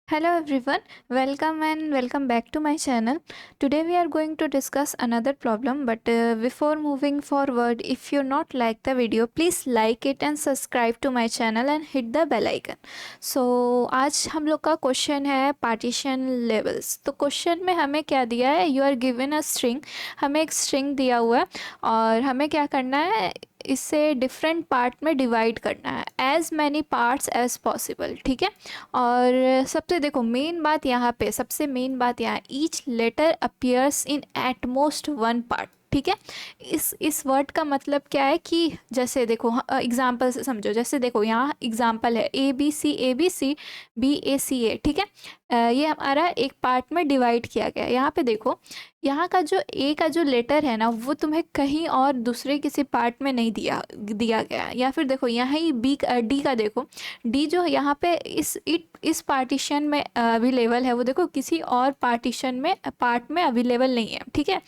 Hello everyone, welcome and welcome back to my channel. Today we are going to discuss another problem, but before moving forward, if you not like the video, please like it and subscribe to my channel and hit the bell icon. So आज हम लोग का question है partition levels. तो question में हमें क्या दिया है, you are given a string, हमें एक स्ट्रिंग दिया हुआ है और हमें क्या करना है, इसे डिफरेंट पार्ट में डिवाइड करना है, as many parts as possible. ठीक है। और सबसे देखो मेन बात यहाँ पे, सबसे मेन बात यहाँ, each letter appears in at most one part. ठीक है। इस वर्ड का मतलब क्या है कि जैसे देखो एग्जाम्पल से समझो, जैसे देखो यहाँ एग्जाम्पल है ए बी सी बी ए सी ए। ठीक है। ये हमारा एक पार्ट में डिवाइड किया गया है। यहाँ पे देखो, यहाँ का जो ए का जो लेटर है ना, वो तुम्हें कहीं और दूसरे किसी पार्ट में नहीं दिया दिया गया है। या फिर देखो यहाँ ही डी का देखो, डी जो यहाँ पे इस पार्टीशन में अवेलेबल है, वो देखो किसी और पार्टीशन में पार्ट में अवेलेबल नहीं है। ठीक है।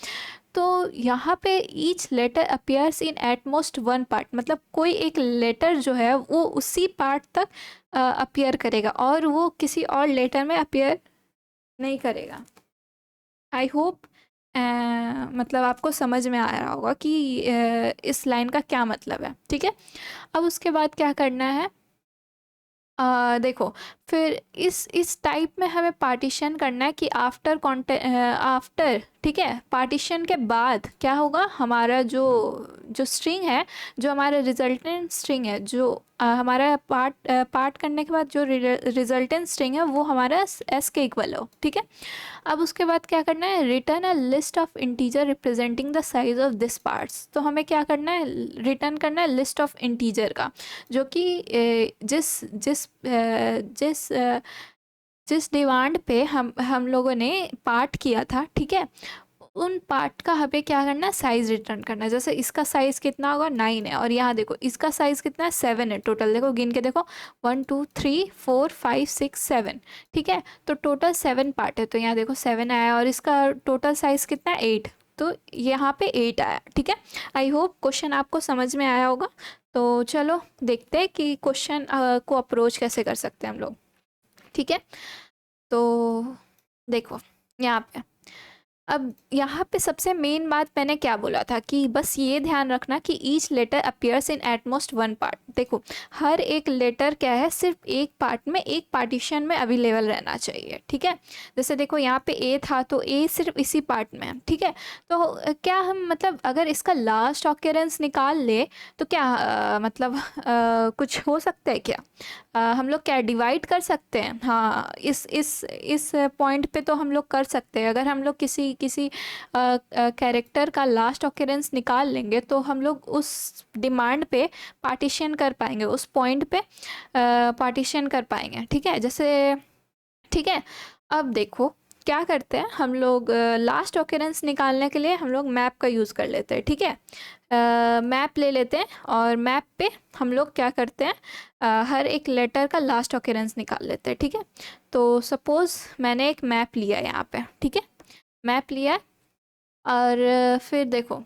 तो यहाँ पे each letter appears in at most one part, मतलब कोई एक लेटर जो है वो उसी पार्ट तक अपियर करेगा और वो किसी और लेटर में अपियर नहीं करेगा। आई होप मतलब आपको समझ में आ रहा होगा कि इस लाइन का क्या मतलब है। ठीक है। अब उसके बाद क्या करना है, देखो फिर इस टाइप में हमें पार्टीशन करना है कि आफ्टर, ठीक है, पार्टीशन के बाद क्या होगा, हमारा जो जो स्ट्रिंग है, जो हमारा रिजल्टेंट स्ट्रिंग है, जो हमारा पार्ट करने के बाद जो रिजल्टेंट स्ट्रिंग है वो हमारा एस के इक्वल हो। ठीक है। अब उसके बाद क्या करना है, return a list of integer representing the size of this parts. तो हमें क्या करना है, रिटर्न करना है लिस्ट ऑफ इंटीजर का, जो कि जिस जिस जिस जिस डिमांड पे हम लोगों ने पार्ट किया था। ठीक है। उन पार्ट का हमें क्या करना है, साइज रिटर्न करना है। जैसे इसका साइज कितना होगा, 9 है, और यहाँ देखो इसका साइज कितना है, 7 है। टोटल देखो, गिन के देखो, 1 2 3 4 5 6 7। ठीक है। तो टोटल 7 पार्ट है, तो यहाँ देखो 7 आया, और इसका टोटल साइज कितना है, 8। तो यहाँ पे 8 आया। ठीक है। आई होप क्वेश्चन आपको समझ में आया होगा। तो चलो देखते हैं कि क्वेश्चन को अप्रोच कैसे कर सकते हैं हम लोग। ठीक है। तो देखो यहाँ पे, अब यहाँ पे सबसे मेन बात मैंने क्या बोला था कि बस ये ध्यान रखना कि each letter appears in at most one part. देखो हर एक लेटर क्या है, सिर्फ एक पार्ट में, एक पार्टीशन में अवेलेबल रहना चाहिए। ठीक है। जैसे देखो यहाँ पे ए था, तो ए सिर्फ इसी पार्ट में है। ठीक है। तो क्या हम मतलब अगर इसका लास्ट ऑक्यूरेंस निकाल ले तो क्या मतलब कुछ हो सकता है क्या, हम लोग क्या डिवाइड कर सकते हैं? हाँ, इस पॉइंट पे तो हम लोग कर सकते हैं। अगर हम लोग किसी किसी कैरेक्टर का लास्ट ऑक्यूरेंस निकाल लेंगे तो हम लोग उस डिमांड पे पार्टीशन कर पाएंगे, उस पॉइंट पे पार्टीशन कर पाएंगे। ठीक है। जैसे, ठीक है, अब देखो क्या करते हैं हम लोग, लास्ट ऑक्यूरेंस निकालने के लिए हम लोग मैप का यूज़ कर लेते हैं। ठीक है। मैप ले लेते हैं और मैप पे हम लोग क्या करते हैं, हर एक लेटर का लास्ट ऑक्यूरेंस निकाल लेते हैं। ठीक है। तो सपोज़ मैंने एक मैप लिया यहाँ पे। ठीक है। मैप लिया है, और फिर देखो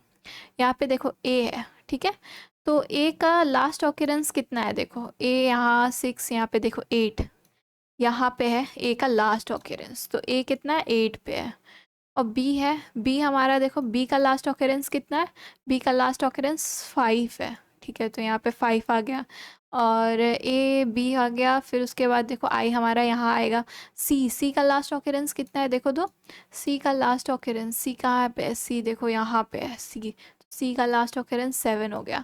यहाँ पे देखो ए है। ठीक है। तो ए का लास्ट ऑक्यूरेंस कितना है, देखो ए यहाँ 6, यहाँ पे देखो 8, यहाँ पे है ए का लास्ट ऑक्यूरेंस। तो ए कितना है, 8 पे है। और बी है, बी हमारा देखो, बी का लास्ट ऑक्यूरेंस कितना है, बी का लास्ट ऑक्यूरेंस 5 है। ठीक है। तो यहाँ पे 5 आ गया, और ए बी आ गया। फिर उसके बाद देखो आई हमारा यहाँ आएगा। सी का लास्ट ऑक्यूरेंस कितना है, देखो तो सी का लास्ट ऑक्यूरेंस, सी कहाँ पे है, सी देखो यहाँ पे है सी का लास्ट ऑक्यूरेंस 7 हो गया।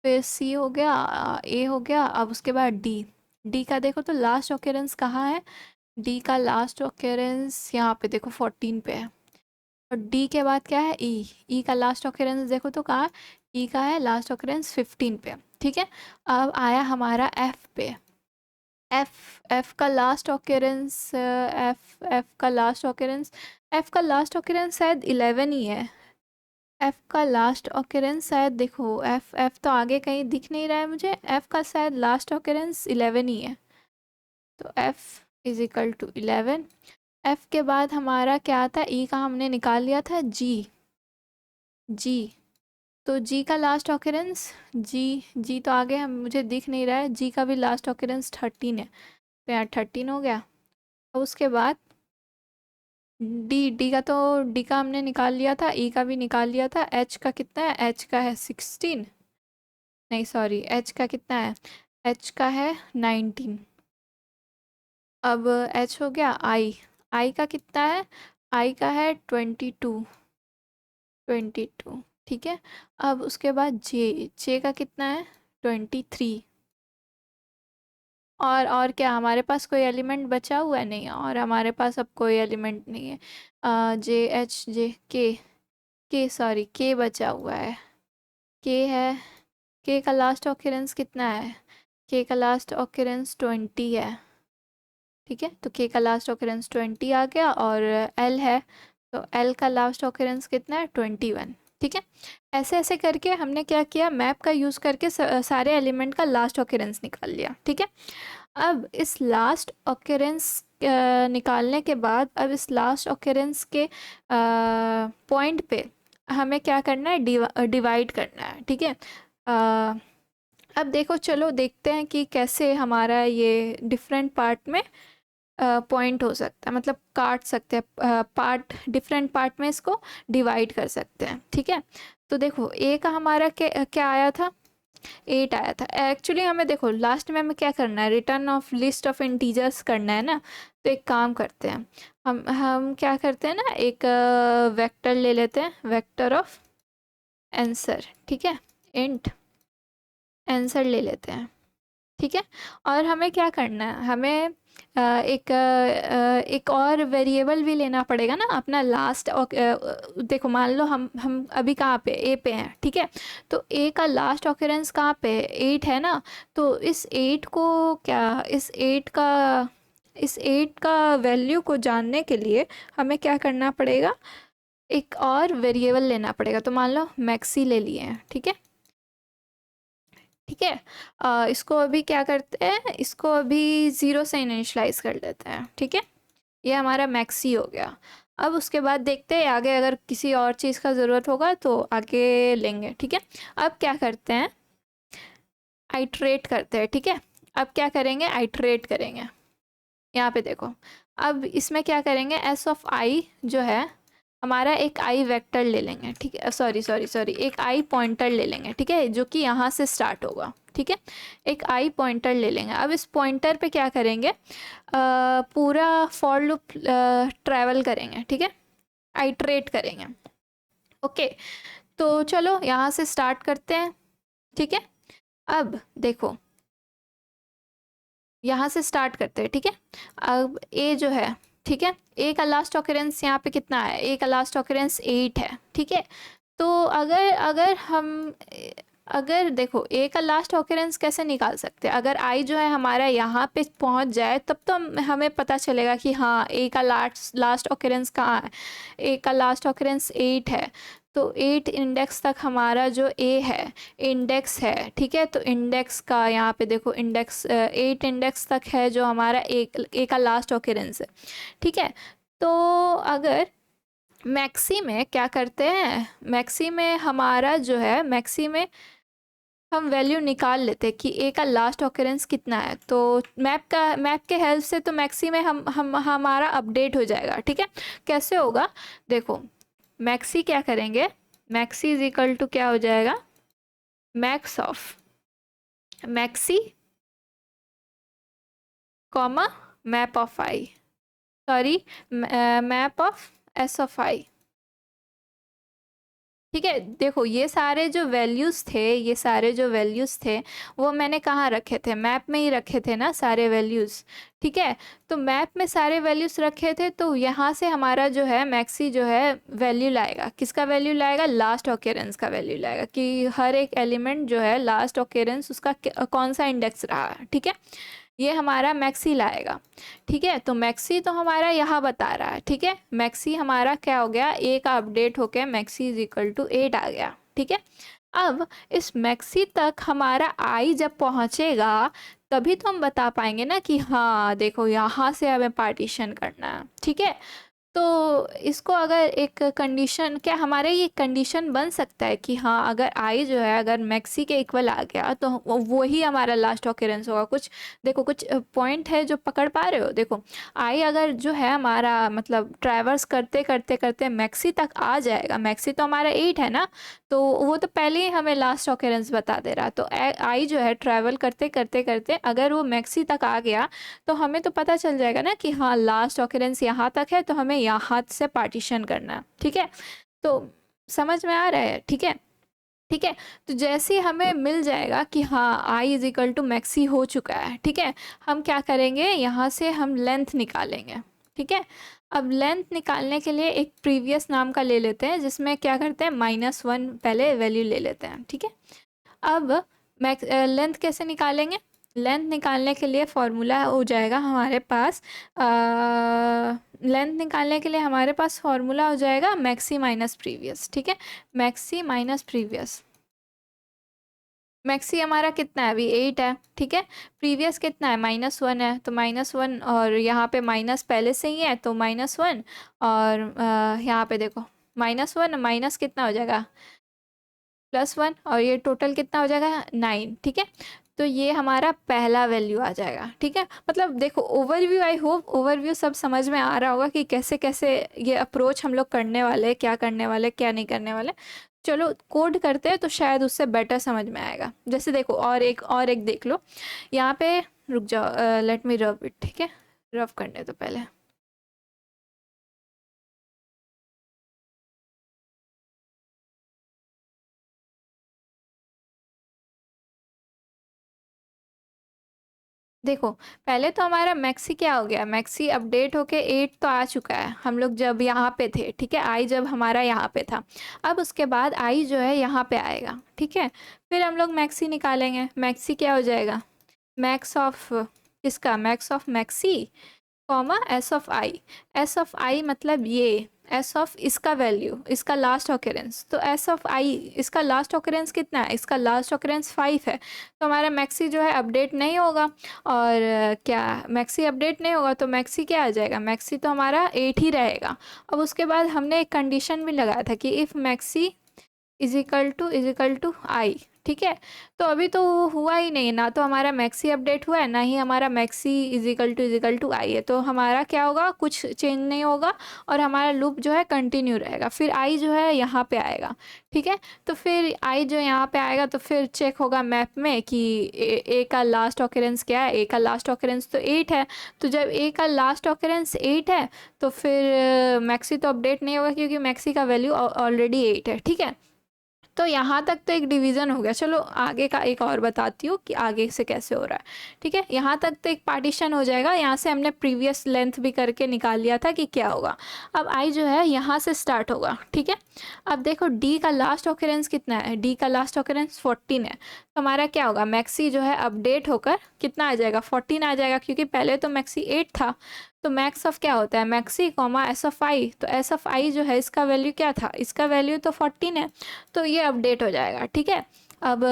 फिर सी हो गया, ए हो गया। अब उसके बाद डी का देखो तो लास्ट ऑक्यूरेंस कहाँ है, डी का लास्ट ऑक्यूरेंस यहाँ पे देखो 14 पे है। और डी के बाद क्या है, ई का लास्ट ऑक्यूरेंस देखो तो कहाँ, ई का है लास्ट ऑक्यूरेंस 15 पे। ठीक है। अब आया हमारा एफ पे, एफ का लास्ट ऑक्यूरेंस, एफ का लास्ट ऑक्यूरेंस शायद 11 ही है। एफ का लास्ट ऑक्यूरेंस शायद देखो, एफ तो आगे कहीं दिख नहीं रहा है मुझे, एफ का शायद लास्ट ऑक्यूरेंस 11 ही है। तो f is equal to 11। F के बाद हमारा क्या था, ई का हमने निकाल लिया था, जी। तो जी का लास्ट ऑक्यूरेंस, जी तो आगे हम मुझे दिख नहीं रहा है, जी का भी लास्ट ऑक्यूरेंस 13 है। तो यहाँ 13 हो गया। और उसके बाद डी का हमने निकाल लिया था, ई का भी निकाल लिया था। एच का कितना है? एच का है 16, नहीं सॉरी, एच का कितना है? एच का है 19। अब एच हो गया। आई का कितना है? आई का है 22। ठीक है। अब उसके बाद जे का कितना है? 23। और क्या हमारे पास कोई एलिमेंट बचा हुआ है? नहीं, और हमारे पास अब कोई एलिमेंट नहीं है। जे एच जे के सॉरी के बचा हुआ है। के है। के का लास्ट ऑक्यूरेंस कितना है? के का लास्ट ऑक्यूरेंस 20 है। ठीक है, तो के का लास्ट ऑक्यूरेंस 20 आ गया। और एल है, तो एल का लास्ट ऑक्यूरेंस कितना है? 21। ठीक है, ऐसे ऐसे करके हमने क्या किया, मैप का यूज़ करके सारे एलिमेंट का लास्ट ऑक्यूरेंस निकाल लिया। ठीक है, अब इस लास्ट ऑक्यूरेंस निकालने के बाद, अब इस लास्ट ऑक्यूरेंस के पॉइंट पे हमें क्या करना है? डिवाइड करना है। ठीक है, अब देखो, चलो देखते हैं कि कैसे हमारा ये डिफरेंट पार्ट में पॉइंट हो सकता है, मतलब काट सकते हैं पार्ट, डिफरेंट पार्ट में इसको डिवाइड कर सकते हैं। ठीक है, तो देखो ए का हमारा क्या आया था? 8 आया था। एक्चुअली हमें देखो लास्ट में हमें क्या करना है? Return of list of integers करना है ना। तो एक काम करते हैं, हम क्या करते हैं ना, एक वेक्टर ले लेते हैं, वेक्टर ऑफ आंसर। ठीक है, इंट आंसर ले लेते हैं। ठीक है, और हमें क्या करना है? हमें एक और वेरिएबल भी लेना पड़ेगा ना अपना लास्ट। देखो मान लो हम अभी कहाँ पे? ए पे हैं। ठीक है, तो ए का लास्ट ऑक्यूरेंस कहाँ पे है? 8 है ना। तो इस 8 को क्या, इस 8 का वैल्यू को जानने के लिए हमें क्या करना पड़ेगा? एक और वेरिएबल लेना पड़ेगा। तो मान लो मैक्सी ले लिए हैं। ठीक है, ठीक है, इसको अभी क्या करते हैं? इसको अभी 0 से इनिशलाइज कर लेते हैं। ठीक है, ये हमारा मैक्सी हो गया। अब उसके बाद देखते हैं आगे, अगर किसी और चीज़ का ज़रूरत होगा तो आगे लेंगे। ठीक है, अब क्या करते हैं? आइट्रेट करते हैं। ठीक है, अब क्या करेंगे? आइट्रेट करेंगे। यहाँ पे देखो, अब इसमें क्या करेंगे? एस ऑफ आई जो है हमारा, एक आई वेक्टर ले लेंगे। ठीक है, सॉरी सॉरी सॉरी, एक आई पॉइंटर ले लेंगे। ठीक है, जो कि यहाँ से स्टार्ट होगा। ठीक है, एक आई पॉइंटर ले लेंगे। अब इस पॉइंटर पे क्या करेंगे? पूरा फॉर लूप ट्रैवल करेंगे। ठीक है, आइट्रेट करेंगे। ओके, तो चलो यहाँ से स्टार्ट करते हैं। ठीक है, अब देखो यहाँ से स्टार्ट करते हैं। ठीक है, अब ए जो है, ठीक है, ए का लास्ट ऑक्यूरेंस यहाँ पे कितना है? ए का लास्ट ऑक्यूरेंस 8 है। ठीक है, तो अगर अगर हम अगर देखो ए का लास्ट ऑक्यूरेंस कैसे निकाल सकते हैं? अगर आई जो है हमारा यहाँ पे पहुँच जाए तब तो हमें पता चलेगा कि हाँ ए का लास्ट ऑक्यूरेंस कहाँ है। ए का लास्ट ऑक्यूरेंस 8 है, तो 8 इंडेक्स तक हमारा जो ए है इंडेक्स है। ठीक है, तो इंडेक्स का यहाँ पे देखो, इंडेक्स 8 इंडेक्स तक है जो हमारा ए का लास्ट ऑक्यूरेंस है। ठीक है, तो अगर मैक्सी में क्या करते हैं? मैक्सी में हमारा जो है, मैक्सी में हम वैल्यू निकाल लेते हैं कि ए का लास्ट ऑक्यूरेंस कितना है। तो मैप के हेल्प से तो मैक्सी में हम हमारा अपडेट हो जाएगा। ठीक है, कैसे होगा? देखो, मैक्सी क्या करेंगे? मैक्सी इज इक्वल टू क्या हो जाएगा? Max of maxi comma map of I, sorry map of S of I. ठीक है, देखो ये सारे जो वैल्यूज़ थे वो मैंने कहाँ रखे थे? मैप में ही रखे थे ना सारे वैल्यूज़। ठीक है, तो मैप में सारे वैल्यूज़ रखे थे, तो यहाँ से हमारा जो है मैक्सी जो है वैल्यू लाएगा। किसका वैल्यू लाएगा? लास्ट ऑक्यूरेंस का वैल्यू लाएगा, कि हर एक एलिमेंट जो है लास्ट ऑक्यूरेंस उसका कौन सा इंडेक्स रहा है। ठीक है, ये हमारा मैक्सी लाएगा। ठीक है, तो मैक्सी तो हमारा यहाँ बता रहा है। ठीक है, मैक्सी हमारा क्या हो गया? ए का अपडेट होके मैक्सी इज इक्वल टू 8 आ गया। ठीक है, अब इस मैक्सी तक हमारा आई जब पहुँचेगा तभी तो हम बता पाएंगे ना कि हाँ देखो यहाँ से हमें पार्टीशन करना है। ठीक है, तो इसको अगर एक कंडीशन, क्या हमारे ये कंडीशन बन सकता है कि हाँ अगर आई जो है अगर मैक्सी के इक्वल आ गया तो वो ही हमारा लास्ट ऑकरेंस होगा। कुछ देखो, कुछ पॉइंट है जो पकड़ पा रहे हो। देखो आई अगर जो है हमारा मतलब ट्रैवर्स करते करते करते मैक्सी तक आ जाएगा, मैक्सी तो हमारा 8 है ना, तो वो तो पहले ही हमें लास्ट ऑकरेंस बता दे रहा। तो आई जो है ट्रैवल करते करते करते अगर वो मैक्सी तक आ गया तो हमें तो पता चल जाएगा ना कि हाँ लास्ट ऑकरेंस यहाँ तक है, तो हमें यहाँ से पार्टीशन करना है। ठीक है, तो समझ में आ रहा है? ठीक है, ठीक है। तो जैसे ही हमें मिल जाएगा कि हाँ आई इज इक्वल टू मैक्सी हो चुका है, ठीक है, हम क्या करेंगे, यहाँ से हम लेंथ निकालेंगे। ठीक है, अब लेंथ निकालने के लिए एक प्रीवियस नाम का ले लेते हैं, जिसमें क्या करते हैं -1 पहले वैल्यू ले लेते हैं। ठीक है, अब लेंथ कैसे निकालेंगे? लेंथ निकालने के लिए फॉर्मूला हो जाएगा हमारे पास, लेंथ निकालने के लिए हमारे पास फॉर्मूला हो जाएगा मैक्सी माइनस प्रीवियस। ठीक है, मैक्सी माइनस प्रीवियस, मैक्सी हमारा कितना है अभी 8 है। ठीक है, प्रीवियस कितना है -1 है, तो -1 और यहाँ पे माइनस पहले से ही है तो -1 और यहाँ पे देखो -1 माइनस कितना हो जाएगा +1 और ये टोटल कितना हो जाएगा 9। ठीक है, तो ये हमारा पहला वैल्यू आ जाएगा। ठीक है, मतलब देखो ओवरव्यू, आई होप ओवरव्यू सब समझ में आ रहा होगा कि कैसे कैसे ये अप्रोच हम लोग करने वाले, क्या करने वाले क्या नहीं करने वाले। चलो कोड करते हैं तो शायद उससे बेटर समझ में आएगा। जैसे देखो और एक देख लो यहाँ पे, रुक जाओ, लेट मी रब इट। ठीक है, रब करने तो पहले देखो, पहले तो हमारा मैक्सी क्या हो गया, मैक्सी अपडेट होके 8 तो आ चुका है हम लोग जब यहाँ पे थे। ठीक है, आई जब हमारा यहाँ पे था, अब उसके बाद आई जो है यहाँ पे आएगा। ठीक है, फिर हम लोग मैक्सी निकालेंगे। मैक्सी क्या हो जाएगा, मैक्स ऑफ किसका, max of maxi comma S of I. S of I मतलब ये एस ऑफ इसका वैल्यू, इसका लास्ट ऑकरेंस, तो एस ऑफ आई इसका लास्ट ऑकरेंस कितना है, इसका लास्ट ऑकरेंस 5 है। तो हमारा मैक्सी जो है अपडेट नहीं होगा, और क्या मैक्सी अपडेट नहीं होगा तो मैक्सी क्या आ जाएगा, मैक्सी तो हमारा 8 ही रहेगा। अब उसके बाद हमने एक कंडीशन भी लगाया था कि if maxi is equal to I. ठीक है, तो अभी तो हुआ ही नहीं, ना तो हमारा मैक्सी अपडेट हुआ है ना ही हमारा मैक्सी इज इक्वल टू आई है। तो हमारा क्या होगा, कुछ चेंज नहीं होगा और हमारा लूप जो है कंटिन्यू रहेगा। फिर आई जो है यहाँ पे आएगा। ठीक है, तो फिर आई जो यहाँ पे आएगा तो फिर चेक होगा मैप में कि ए का लास्ट ऑकरेंस क्या है। ए का लास्ट ऑकरेंस तो 8 है, तो जब ए का लास्ट ऑकरेंस 8 है तो फिर मैक्सी तो अपडेट नहीं होगा क्योंकि मैक्सी का वैल्यू ऑलरेडी 8 है। ठीक है, तो यहाँ तक तो एक डिवीज़न हो गया। चलो आगे का एक और बताती हूँ कि आगे से कैसे हो रहा है। ठीक है, यहाँ तक तो एक पार्टीशन हो जाएगा। यहाँ से हमने प्रीवियस लेंथ भी करके निकाल लिया था कि क्या होगा। अब आई जो है यहाँ से स्टार्ट होगा। ठीक है, अब देखो डी का लास्ट ऑकरेंस कितना है, डी का लास्ट ऑकरेंस 14 है। तो हमारा क्या होगा, मैक्सी जो है अपडेट होकर कितना आ जाएगा, 14 आ जाएगा, क्योंकि पहले तो मैक्सी 8 था। तो मैक्स ऑफ क्या होता है, मैक्सी कॉमा एस ऑफ आई। तो एस ऑफ आई जो है इसका वैल्यू क्या था, इसका वैल्यू तो 14 है, तो ये अपडेट हो जाएगा। ठीक है, अब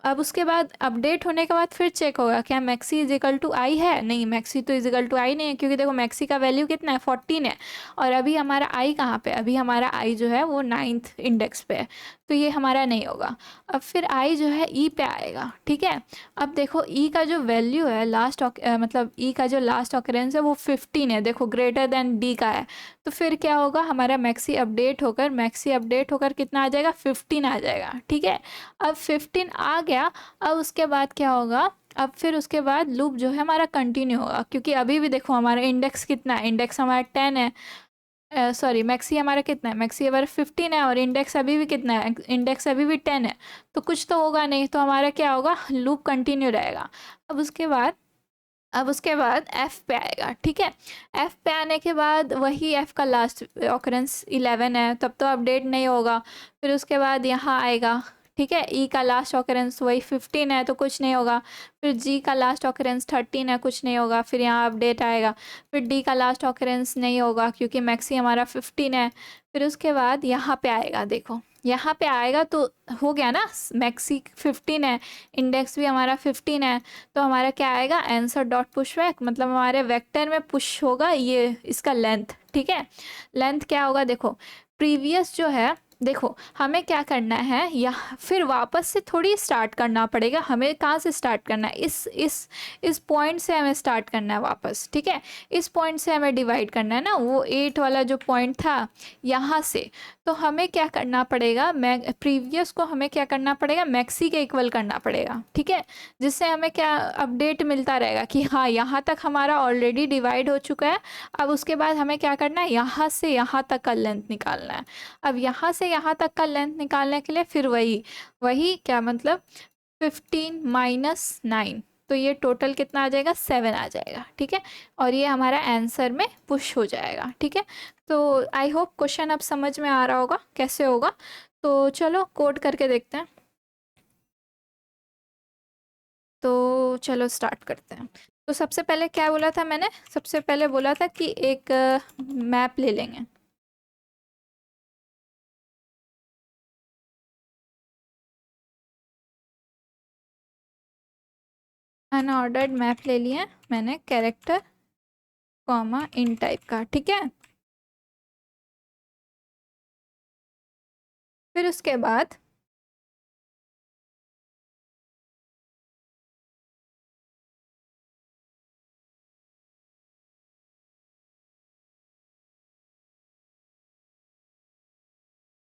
अब उसके बाद अपडेट होने के बाद फिर चेक होगा क्या मैक्सी इज इक्वल टू आई है। नहीं, मैक्सी तो इज इक्वल टू आई नहीं है, क्योंकि देखो मैक्सी का वैल्यू कितना है 14 है, और अभी हमारा आई कहाँ पे, अभी हमारा आई जो है वो 9th इंडेक्स पे है, तो ये हमारा नहीं होगा। अब फिर आई जो है ई पे आएगा। ठीक है, अब देखो ई का जो वैल्यू है लास्ट मतलब ई का जो लास्ट ऑकरेंस है वो 15 है, देखो ग्रेटर देन डी का है। तो फिर क्या होगा, हमारा मैक्सी अपडेट होकर कितना आ जाएगा, 15 आ जाएगा। ठीक है, अब 15 आ गया। अब उसके बाद क्या होगा, अब फिर उसके बाद लूप जो है हमारा कंटिन्यू होगा, क्योंकि अभी भी देखो हमारा इंडेक्स कितना है, इंडेक्स हमारा 10 है, सॉरी मैक्सी हमारा कितना है, मैक्सी हमारा 15 है, और इंडेक्स अभी भी कितना है, इंडेक्स अभी भी 10 है। तो कुछ तो होगा नहीं, तो हमारा क्या होगा, लूप कंटिन्यू रहेगा। अब उसके बाद एफ़ पे आएगा। ठीक है, एफ़ पे आने के बाद वही एफ़ का लास्ट ऑकरेंस 11 है, तब तो अपडेट नहीं होगा। फिर उसके बाद यहाँ आएगा। ठीक है, ई का लास्ट ऑकरेंस वही 15 है, तो कुछ नहीं होगा। फिर जी का लास्ट ऑकरेंस 13 है, कुछ नहीं होगा। फिर यहाँ अपडेट आएगा। फिर डी का लास्ट ऑकरेंस नहीं होगा क्योंकि मैक्सी हमारा 15 है। फिर उसके बाद यहाँ पे आएगा, देखो यहाँ पे आएगा तो हो गया ना, मैक्सी 15 है, इंडेक्स भी हमारा 15 है, तो हमारा क्या आएगा, आंसर डॉट पुश बैक, मतलब हमारे वेक्टर में पुश होगा ये इसका लेंथ। ठीक है। लेंथ क्या होगा, देखो प्रीवियस जो है, देखो हमें क्या करना है, या फिर वापस से थोड़ी स्टार्ट करना पड़ेगा। हमें कहाँ से स्टार्ट करना है, इस पॉइंट से हमें स्टार्ट करना है वापस, ठीक है। इस पॉइंट से हमें डिवाइड करना है ना, वो 8 वाला जो पॉइंट था यहाँ से। तो हमें क्या करना पड़ेगा, प्रीवियस को हमें क्या करना पड़ेगा, मैक्सी के इक्वल करना पड़ेगा, ठीक है। जिससे हमें क्या अपडेट मिलता रहेगा कि हाँ यहाँ तक हमारा ऑलरेडी डिवाइड हो चुका है। अब उसके बाद हमें क्या करना है, यहाँ से यहाँ तक का लेंथ निकालना है। अब यहाँ से यहाँ तक का लेंथ निकालने के लिए फिर वही वही क्या मतलब 15 माइनस 9, तो ये टोटल कितना आ जाएगा, 7 आ जाएगा, ठीक है। और ये हमारा आंसर में पुश हो जाएगा, ठीक है। तो आई होप क्वेश्चन अब समझ में आ रहा होगा कैसे होगा। तो चलो कोड करके देखते हैं। तो चलो स्टार्ट करते हैं। तो सबसे पहले क्या बोला था मैंने, सबसे पहले बोला था कि एक मैप ले लेंगे। अनऑर्डर्ड मैप ले लिया मैंने, कैरेक्टर कॉमा इन टाइप का, ठीक है। फिर उसके बाद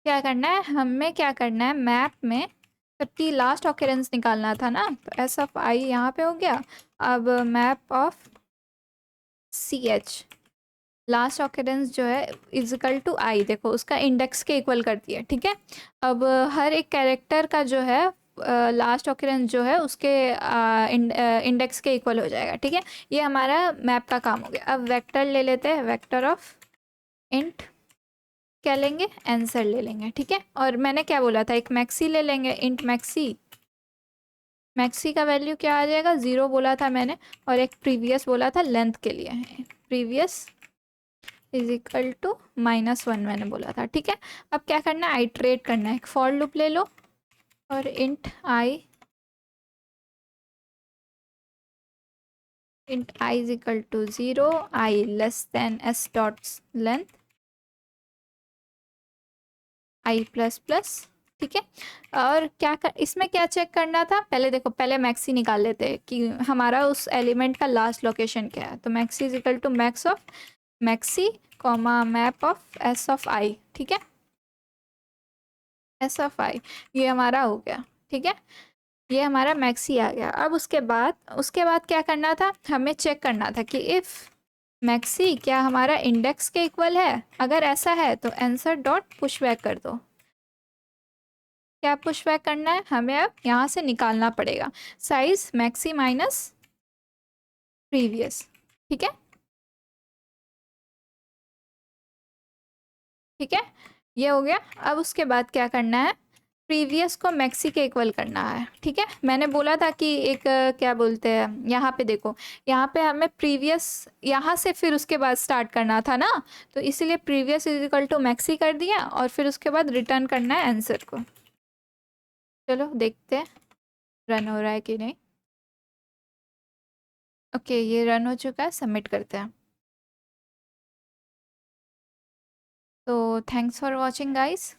क्या करना है, हमें क्या करना है, मैप में सबकी लास्ट ऑकरेंस निकालना था ना, तो एस ऑफ आई यहाँ पे हो गया। अब map of c h last occurrence जो है इजिकल टू आई, देखो उसका इंडेक्स के इक्वल कर दिया, ठीक है। अब हर एक कैरेक्टर का जो है लास्ट ऑकरेंस जो है उसके इंडेक्स के इक्वल हो जाएगा, ठीक है। ये हमारा मैप का काम हो गया। अब वेक्टर ले लेते हैं, वेक्टर ऑफ इंट क्या लेंगे, आंसर ले लेंगे, ठीक है। और मैंने क्या बोला था, एक मैक्सी ले लेंगे, इंट मैक्सी। मैक्सी का वैल्यू क्या आ जाएगा, 0 बोला था मैंने। और एक प्रीवियस बोला था लेंथ के लिए, प्रीवियस इज इक्वल टू -1 मैंने बोला था, ठीक है। अब क्या करना है, आइट्रेट करना है, एक फॉर लूप ले लो और int i is equal to 0, i less than s dot length i plus plus, ठीक है। और इसमें क्या चेक करना था, पहले देखो, पहले मैक्सी निकाल लेते हैं कि हमारा उस एलिमेंट का लास्ट लोकेशन क्या है। तो maxi is equal to max of maxi comma map of S of I, ठीक है। एस ऑफ आई ये हमारा हो गया, ठीक है। ये हमारा मैक्सी आ गया। अब उसके बाद क्या करना था, हमें चेक करना था कि इफ़ मैक्सी क्या हमारा इंडेक्स के इक्वल है। अगर ऐसा है तो आंसर डॉट पुश बैक कर दो। क्या पुश बैक करना है, हमें अब यहाँ से निकालना पड़ेगा साइज मैक्सी माइनस प्रीवियस, ठीक है। ठीक है, ये हो गया। अब उसके बाद क्या करना है, प्रीवियस को मैक्सी के इक्वल करना है, ठीक है। मैंने बोला था कि एक क्या बोलते हैं, यहाँ पे देखो, यहाँ पे हमें प्रीवियस यहाँ से फिर उसके बाद स्टार्ट करना था ना, तो इसीलिए प्रीवियस इज इक्वल टू मैक्सी कर दिया और फिर उसके बाद रिटर्न करना है आंसर को। चलो देखते हैं रन हो रहा है कि नहीं। ओके, ये रन हो चुका है, सबमिट करते हैं। तो थैंक्स फॉर वॉचिंग गाइस।